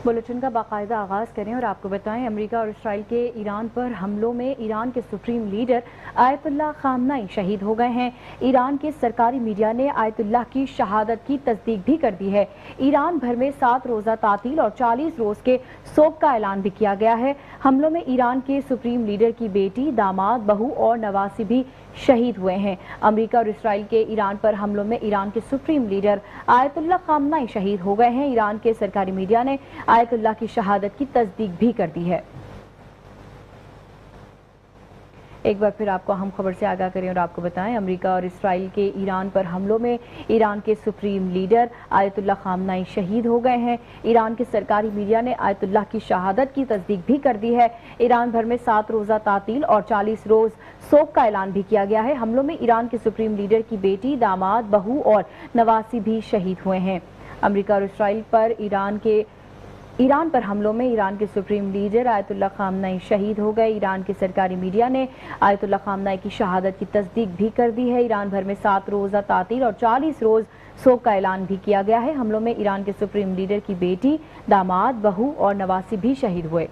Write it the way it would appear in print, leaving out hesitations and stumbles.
Bulletin का बाकायदा आगाज करें और आपको बताएं, अमेरिका और इसराइल के ईरान पर हमलों में ईरान के सुप्रीम लीडर आयतुल्लाह खामनाई शहीद हो गए हैं। ईरान के सरकारी मीडिया ने आयतुल्लाह की शहादत की तस्दीक भी कर दी है। ईरान भर में 7 रोज़ा तातील और 40 रोज के सोग का ऐलान भी किया गया है। हमलों में ईरान के सुप्रीम लीडर की बेटी, दामाद, बहू और नवासी भी शहीद हुए हैं। अमेरिका और इसराइल के ईरान पर हमलों में ईरान के सुप्रीम लीडर आयतुल्लाह खामनाई शहीद हो गए हैं। ईरान के सरकारी मीडिया ने आयतुल्लाह की शहादत की तस्दीक भी कर दी है। एक बार फिर आपको अहम खबर से आगाह करें और आपको बताएं, अमेरिका और इसराइल के ईरान पर हमलों में ईरान के सुप्रीम लीडर आयतुल्लाह खामनाई शहीद हो गए हैं। ईरान के सरकारी मीडिया ने आयतुल्लाह की शहादत की तस्दीक भी कर दी है। ईरान भर में 7 रोज़ा तातील और 40 रोज सोग का ऐलान भी किया गया है। हमलों में ईरान के सुप्रीम लीडर की बेटी, दामाद, बहू और नवासी भी शहीद हुए हैं। अमेरिका और इसराइल पर ईरान पर हमलों में ईरान के सुप्रीम लीडर आयतुल्लाह खामनाई शहीद हो गए। ईरान के सरकारी मीडिया ने आयतुल्लाह खामनाई की शहादत की तस्दीक भी कर दी है। ईरान भर में 7 रोज़ा तातील और 40 रोज सोग का ऐलान भी किया गया है। हमलों में ईरान के सुप्रीम लीडर की बेटी, दामाद, बहू और नवासी भी शहीद हुए।